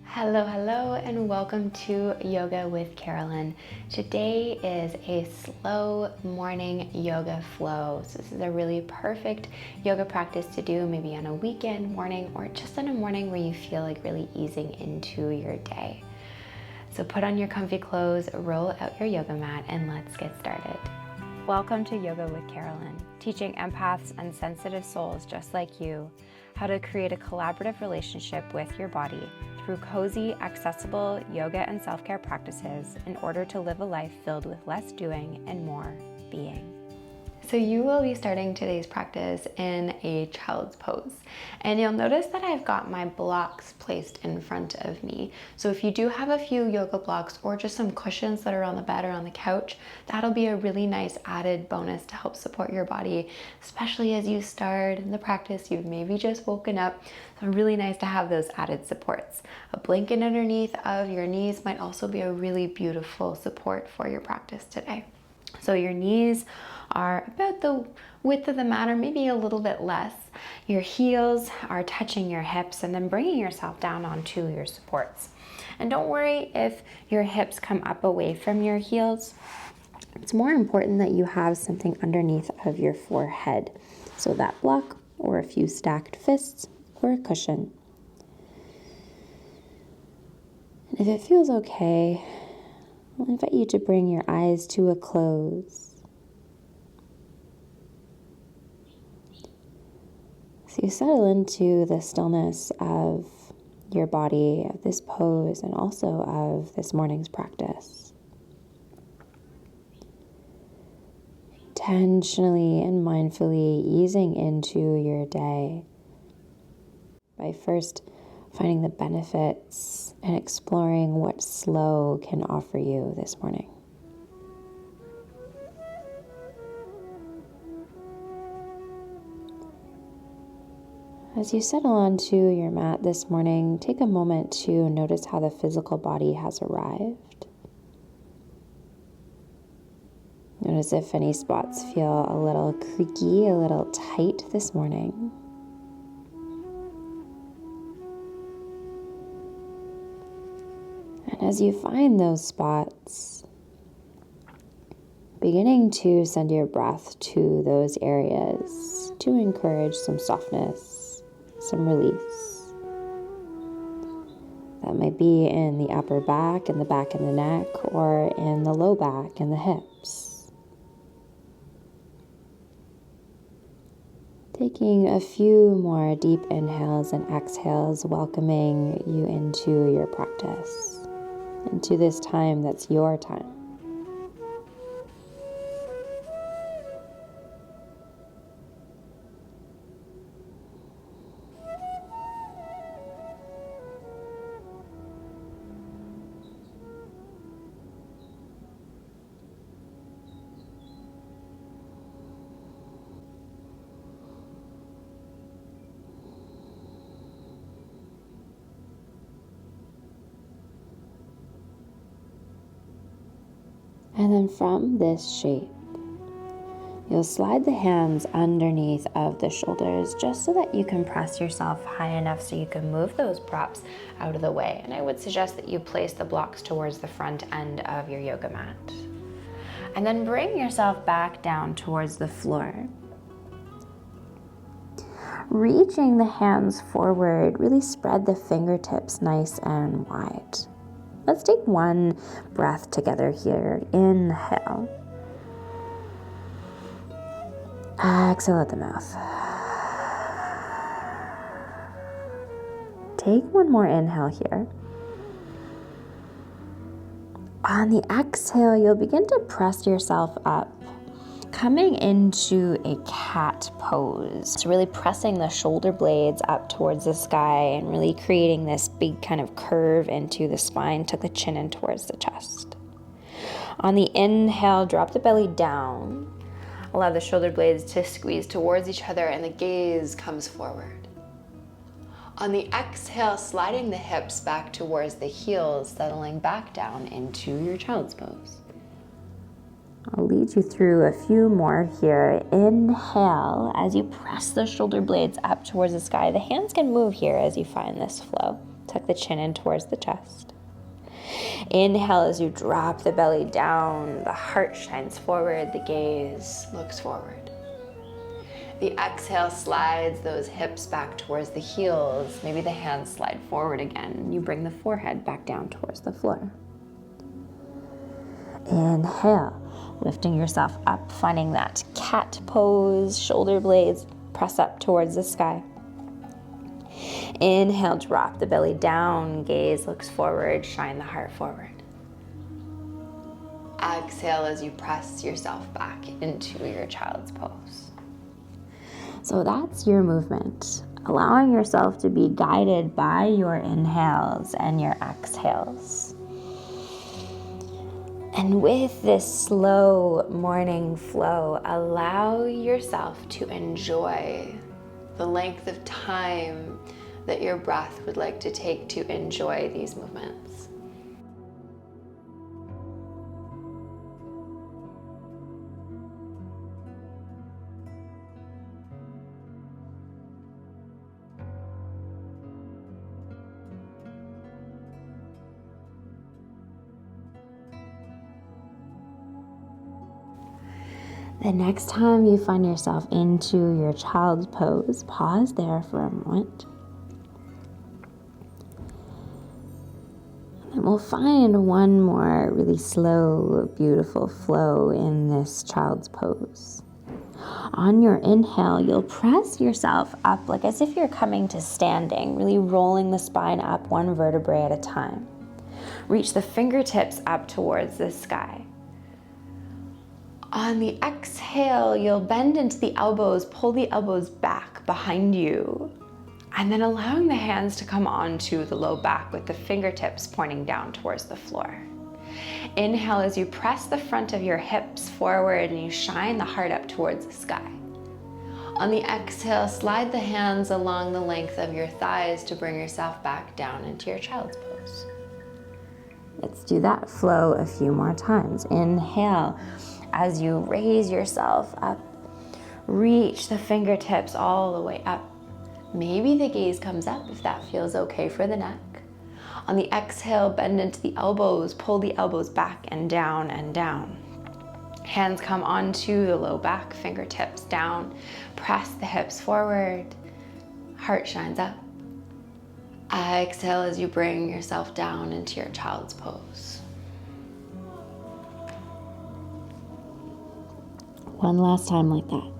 Hello, and welcome to Yoga with Carolynne. Today is a slow morning yoga flow. So this is a really perfect yoga practice to do maybe on a weekend morning or just on a morning where you feel like really easing into your day. So put on your comfy clothes, roll out your yoga mat, and let's get started. Welcome to Yoga with Carolynne, teaching empaths and sensitive souls just like you how to create a collaborative relationship with your body through cozy, accessible yoga and self-care practices in order to live a life filled with less doing and more being. So you will be starting today's practice in a child's pose. And you'll notice that I've got my blocks placed in front of me. So if you do have a few yoga blocks or just some cushions that are on the bed or on the couch, that'll be a really nice added bonus to help support your body, especially as you start in the practice. You've maybe just woken up. So really nice to have those added supports. A blanket underneath of your knees might also be a really beautiful support for your practice today. So your knees are about the width of the mat or maybe a little bit less. Your heels are touching your hips and then bringing yourself down onto your supports. And don't worry if your hips come up away from your heels. It's more important that you have something underneath of your forehead. So that block or a few stacked fists or a cushion. And if it feels okay, I'll invite you to bring your eyes to a close. So you settle into the stillness of your body, of this pose, and also of this morning's practice. Intentionally and mindfully easing into your day by first finding the benefits and exploring what slow can offer you this morning. As you settle onto your mat this morning, take a moment to notice how the physical body has arrived. Notice if any spots feel a little creaky, a little tight this morning. And as you find those spots, beginning to send your breath to those areas to encourage some softness, some release. That might be in the upper back and the back of the neck, or in the low back and the hips. Taking a few more deep inhales and exhales, welcoming you into your practice, into this time that's your time. And then from this shape, you'll slide the hands underneath of the shoulders just so that you can press yourself high enough so you can move those props out of the way. And I would suggest that you place the blocks towards the front end of your yoga mat. And then bring yourself back down towards the floor. Reaching the hands forward, really spread the fingertips nice and wide. Let's take one breath together here. Inhale. Exhale at the mouth. Take one more inhale here. On the exhale, you'll begin to press yourself up, coming into a cat pose. So really pressing the shoulder blades up towards the sky and really creating this big kind of curve into the spine, tuck the chin in towards the chest. On the inhale, drop the belly down. Allow the shoulder blades to squeeze towards each other and the gaze comes forward. On the exhale, sliding the hips back towards the heels, settling back down into your child's pose. I'll lead lead you through a few more here. Inhale as you press the shoulder blades up towards the sky. The hands can move here as you find this flow. Tuck the chin in towards the chest. Inhale as you drop the belly down. The heart shines forward. The gaze looks forward. The exhale slides those hips back towards the heels. Maybe the hands slide forward again. You bring the forehead back down towards the floor. Inhale, lifting yourself up, finding that cat pose, shoulder blades press up towards the sky. Inhale, drop the belly down, gaze looks forward, shine the heart forward. Exhale as you press yourself back into your child's pose. So that's your movement, allowing yourself to be guided by your inhales and your exhales. And with this slow morning flow, allow yourself to enjoy the length of time that your breath would like to take to enjoy these movements. The next time you find yourself into your child's pose, pause there for a moment. And we'll find one more really slow, beautiful flow in this child's pose. On your inhale, you'll press yourself up like as if you're coming to standing, really rolling the spine up one vertebrae at a time. Reach the fingertips up towards the sky. On the exhale, you'll bend into the elbows, pull the elbows back behind you, and then allowing the hands to come onto the low back with the fingertips pointing down towards the floor. Inhale as you press the front of your hips forward and you shine the heart up towards the sky. On the exhale, slide the hands along the length of your thighs to bring yourself back down into your child's pose. Let's do that flow a few more times. Inhale. As you raise yourself up, reach the fingertips all the way up. Maybe the gaze comes up if that feels okay for the neck. On the exhale, bend into the elbows, pull the elbows back and down and down. Hands come onto the low back, fingertips down. Press the hips forward, heart shines up. Exhale as you bring yourself down into your child's pose. One last time like that.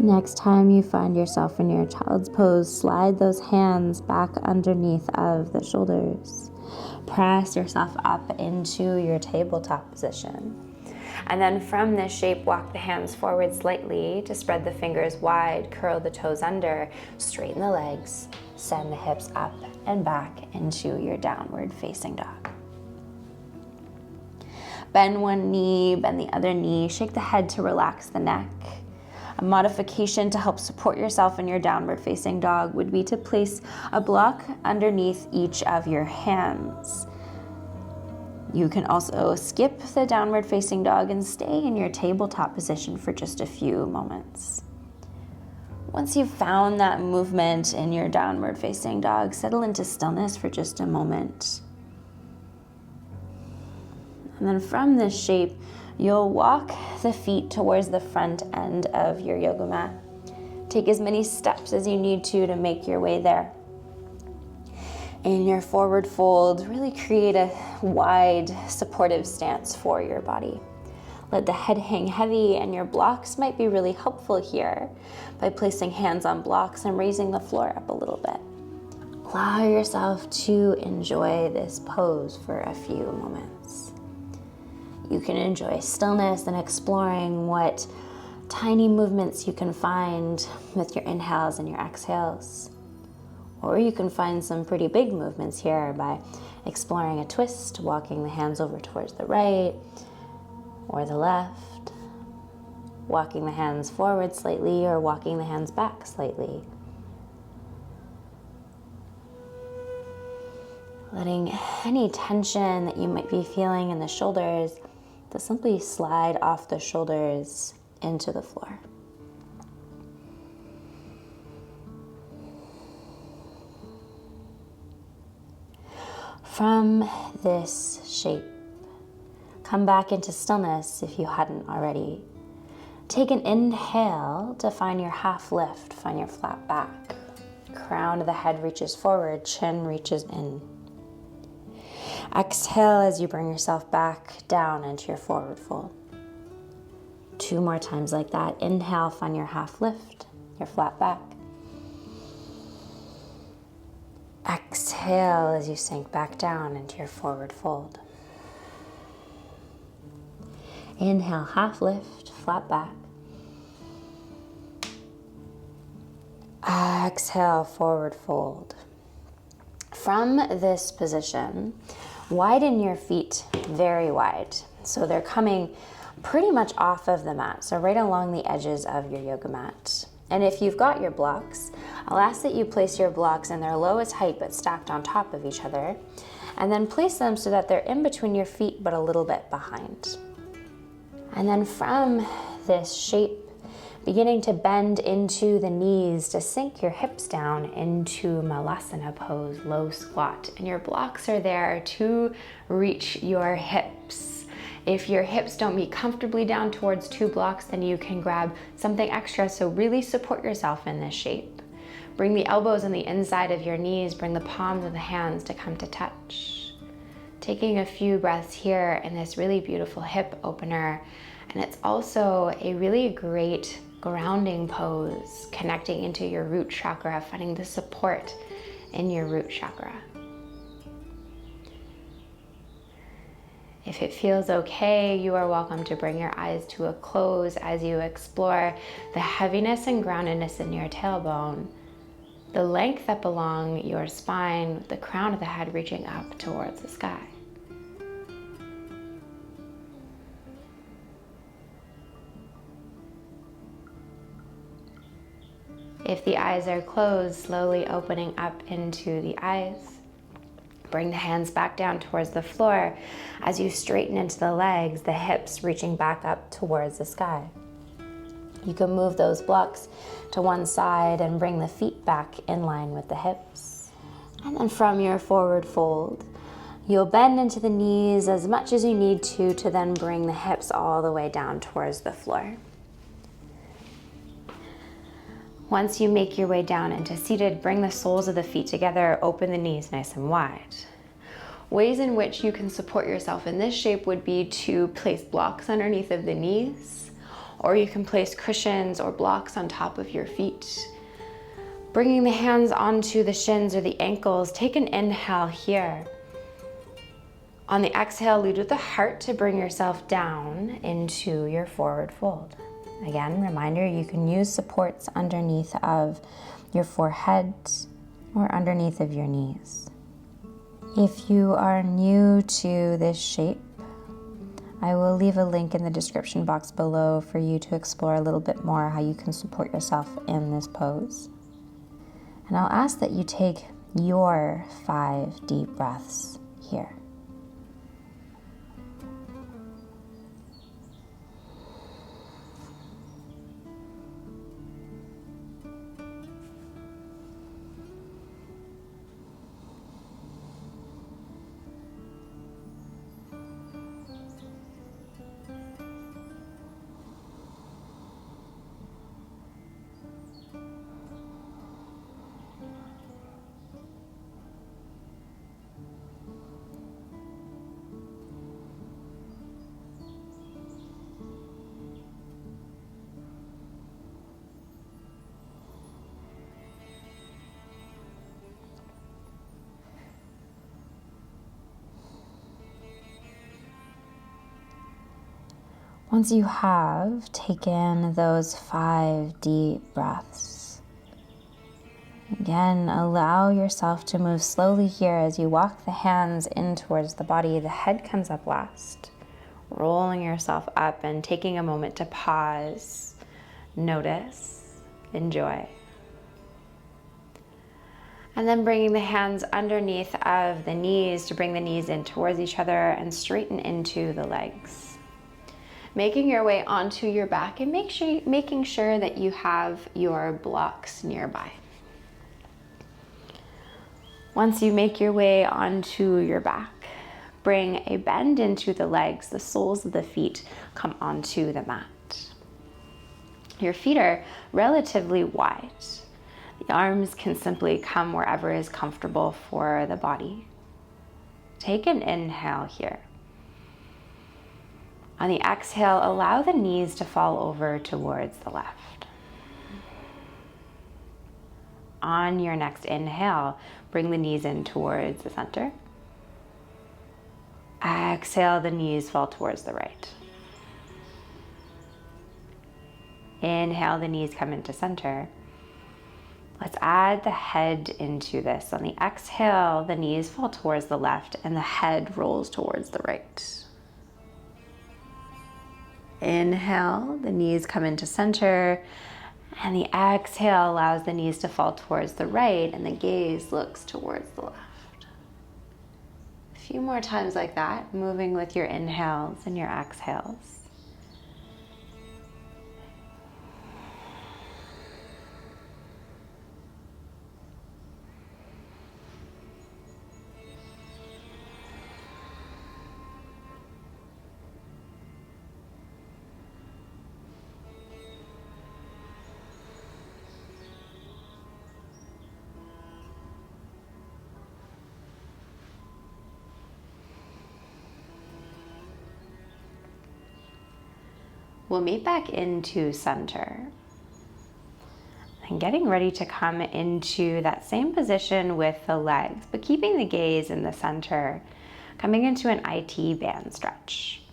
Next time you find yourself in your child's pose, slide those hands back underneath of the shoulders. Press yourself up into your tabletop position. And then from this shape, walk the hands forward slightly to spread the fingers wide, curl the toes under, straighten the legs, send the hips up and back into your downward facing dog. Bend one knee, bend the other knee, shake the head to relax the neck. A modification to help support yourself in your downward facing dog would be to place a block underneath each of your hands. You can also skip the downward facing dog and stay in your tabletop position for just a few moments. Once you've found that movement in your downward facing dog, settle into stillness for just a moment. And then from this shape, you'll walk the feet towards the front end of your yoga mat. Take as many steps as you need to make your way there. In your forward fold, really create a wide, supportive stance for your body. Let the head hang heavy, and your blocks might be really helpful here by placing hands on blocks and raising the floor up a little bit. Allow yourself to enjoy this pose for a few moments. You can enjoy stillness and exploring what tiny movements you can find with your inhales and your exhales. Or you can find some pretty big movements here by exploring a twist, walking the hands over towards the right or the left, walking the hands forward slightly or walking the hands back slightly. Letting any tension that you might be feeling in the shoulders to simply slide off the shoulders into the floor. From this shape, come back into stillness if you hadn't already. Take an inhale to find your half lift, find your flat back. Crown of the head reaches forward, chin reaches in. Exhale as you bring yourself back down into your forward fold. 2 more times like that. Inhale, find your half lift, your flat back. Exhale as you sink back down into your forward fold. Inhale, half lift, flat back. Exhale, forward fold. From this position, widen your feet very wide. So they're coming pretty much off of the mat, so right along the edges of your yoga mat. And if you've got your blocks, I'll ask that you place your blocks in their lowest height but stacked on top of each other, and then place them so that they're in between your feet but a little bit behind. And then from this shape, beginning to bend into the knees to sink your hips down into Malasana pose, low squat. And your blocks are there to reach your hips. If your hips don't meet comfortably down towards 2 blocks, then you can grab something extra. So really support yourself in this shape. Bring the elbows on the inside of your knees, bring the palms of the hands to come to touch. Taking a few breaths here in this really beautiful hip opener. And it's also a really great grounding pose, connecting into your root chakra, finding the support in your root chakra. If it feels okay, you are welcome to bring your eyes to a close as you explore the heaviness and groundedness in your tailbone, the length that along your spine, with the crown of the head reaching up towards the sky. If the eyes are closed, slowly opening up into the eyes. Bring the hands back down towards the floor as you straighten into the legs, the hips reaching back up towards the sky. You can move those blocks to one side and bring the feet back in line with the hips. And then from your forward fold, you'll bend into the knees as much as you need to then bring the hips all the way down towards the floor. Once you make your way down into seated, bring the soles of the feet together, open the knees nice and wide. Ways in which you can support yourself in this shape would be to place blocks underneath of the knees, or you can place cushions or blocks on top of your feet. Bringing the hands onto the shins or the ankles, take an inhale here. On the exhale, lead with the heart to bring yourself down into your forward fold. Again, reminder, you can use supports underneath of your forehead or underneath of your knees. If you are new to this shape, I will leave a link in the description box below for you to explore a little bit more how you can support yourself in this pose. And I'll ask that you take your 5 deep breaths here. Once you have taken those 5 deep breaths, again, allow yourself to move slowly here as you walk the hands in towards the body. The head comes up last, rolling yourself up and taking a moment to pause, notice, enjoy. And then bringing the hands underneath of the knees to bring the knees in towards each other and straighten into the legs. Making your way onto your back and making sure that you have your blocks nearby. Once you make your way onto your back, bring a bend into the legs. The soles of the feet come onto the mat. Your feet are relatively wide. The arms can simply come wherever is comfortable for the body. Take an inhale here. On the exhale, allow the knees to fall over towards the left. On your next inhale, bring the knees in towards the center. Exhale, the knees fall towards the right. Inhale, the knees come into center. Let's add the head into this. On the exhale, the knees fall towards the left and the head rolls towards the right. Inhale, the knees come into center, and the exhale allows the knees to fall towards the right and the gaze looks towards the left. A few more times like that, moving with your inhales and your exhales. We'll meet back into center. And getting ready to come into that same position with the legs, but keeping the gaze in the center, coming into an IT band stretch.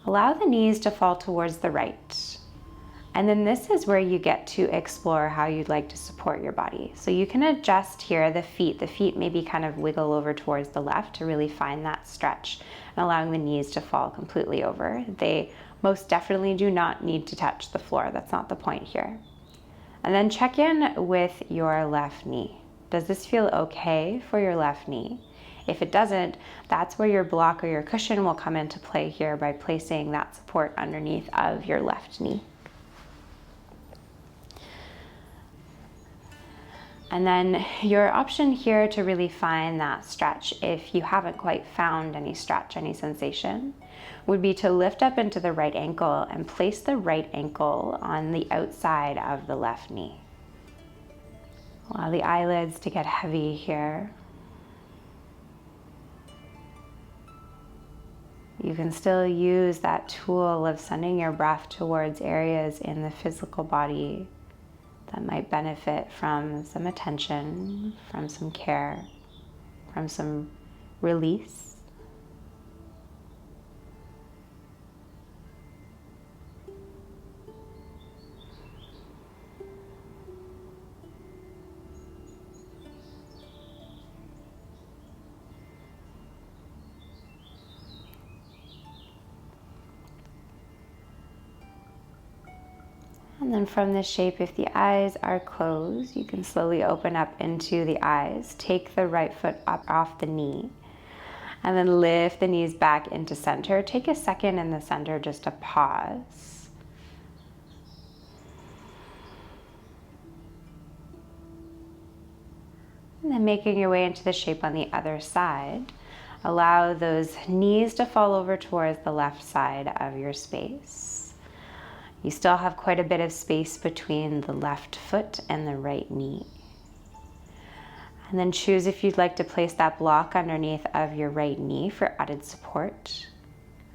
Allow the knees to fall towards the right. And then this is where you get to explore how you'd like to support your body. So you can adjust here the feet. The feet maybe kind of wiggle over towards the left to really find that stretch and allowing the knees to fall completely over. They most definitely do not need to touch the floor. That's not the point here. And then check in with your left knee. Does this feel okay for your left knee? If it doesn't, that's where your block or your cushion will come into play here by placing that support underneath of your left knee. And then your option here to really find that stretch, if you haven't quite found any stretch, any sensation, would be to lift up into the right ankle and place the right ankle on the outside of the left knee. Allow the eyelids to get heavy here. You can still use that tool of sending your breath towards areas in the physical body that might benefit from some attention, from some care, from some release. And then from this shape, if the eyes are closed, you can slowly open up into the eyes. Take the right foot up off the knee. And then lift the knees back into center. Take a second in the center just to pause. And then making your way into the shape on the other side. Allow those knees to fall over towards the left side of your space. You still have quite a bit of space between the left foot and the right knee. And then choose if you'd like to place that block underneath of your right knee for added support.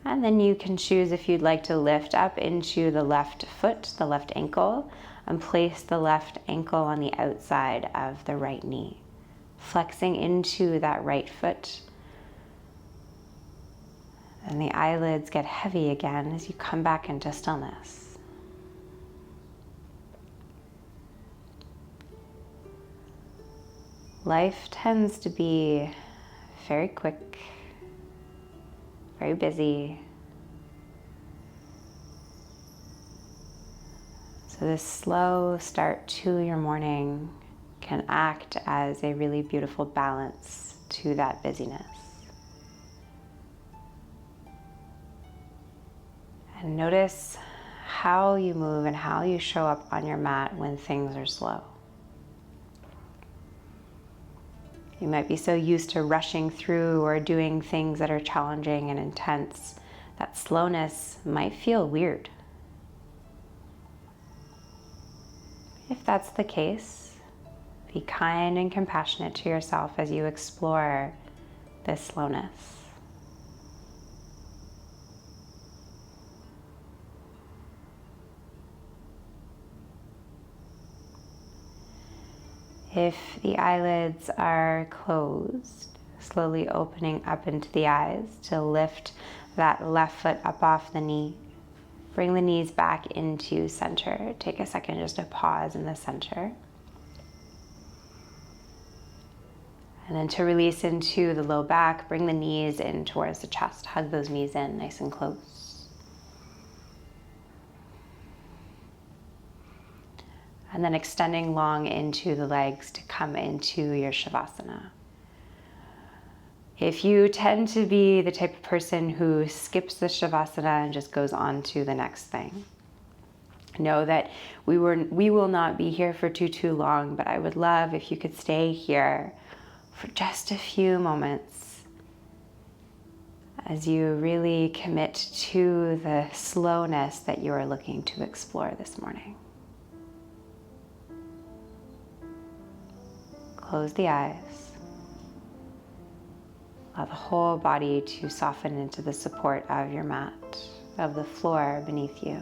And then you can choose if you'd like to lift up into the left foot, the left ankle, and place the left ankle on the outside of the right knee. Flexing into that right foot. And the eyelids get heavy again as you come back into stillness. Life tends to be very quick, very busy. So this slow start to your morning can act as a really beautiful balance to that busyness. And notice how you move and how you show up on your mat when things are slow. You might be so used to rushing through or doing things that are challenging and intense that slowness might feel weird. If that's the case, be kind and compassionate to yourself as you explore this slowness. If the eyelids are closed, slowly opening up into the eyes to lift that left foot up off the knee. Bring the knees back into center. Take a second just to pause in the center. And then to release into the low back, bring the knees in towards the chest. Hug those knees in nice and close. And then extending long into the legs to come into your Shavasana. If you tend to be the type of person who skips the Shavasana and just goes on to the next thing, know that we will not be here for too long, but I would love if you could stay here for just a few moments as you really commit to the slowness that you are looking to explore this morning. Close the eyes. Allow the whole body to soften into the support of your mat, of the floor beneath you.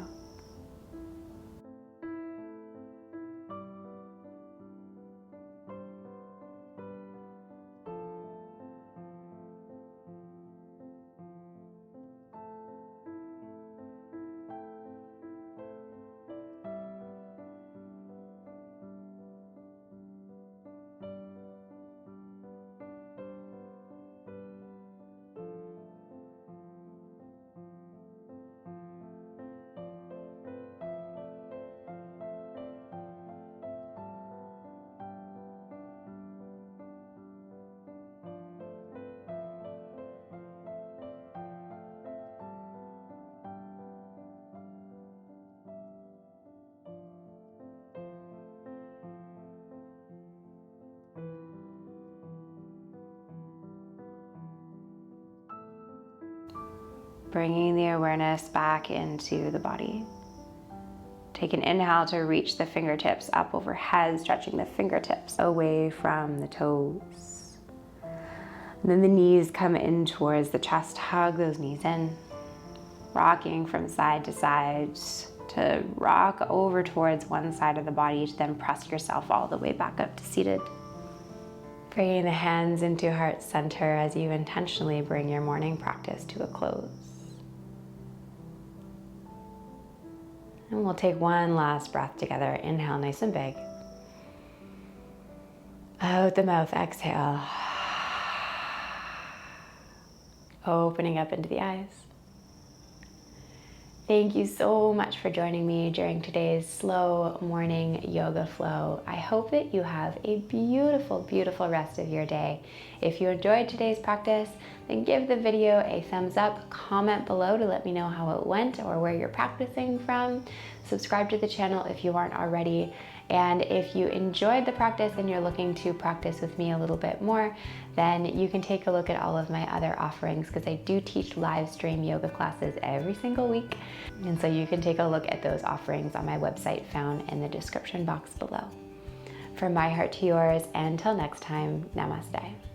Bringing the awareness back into the body. Take an inhale to reach the fingertips up overhead, stretching the fingertips away from the toes. And then the knees come in towards the chest. Hug those knees in. Rocking from side to side to rock over towards one side of the body to then press yourself all the way back up to seated. Bringing the hands into heart center as you intentionally bring your morning practice to a close. And we'll take one last breath together. Inhale nice and big. Out the mouth, exhale. Opening up into the eyes. Thank you so much for joining me during today's slow morning yoga flow. I hope that you have a beautiful, beautiful rest of your day. If you enjoyed today's practice, then give the video a thumbs up, comment below to let me know how it went or where you're practicing from. Subscribe to the channel if you aren't already. And if you enjoyed the practice and you're looking to practice with me a little bit more, then you can take a look at all of my other offerings because I do teach live stream yoga classes every single week. And so you can take a look at those offerings on my website found in the description box below. From my heart to yours, until next time, namaste.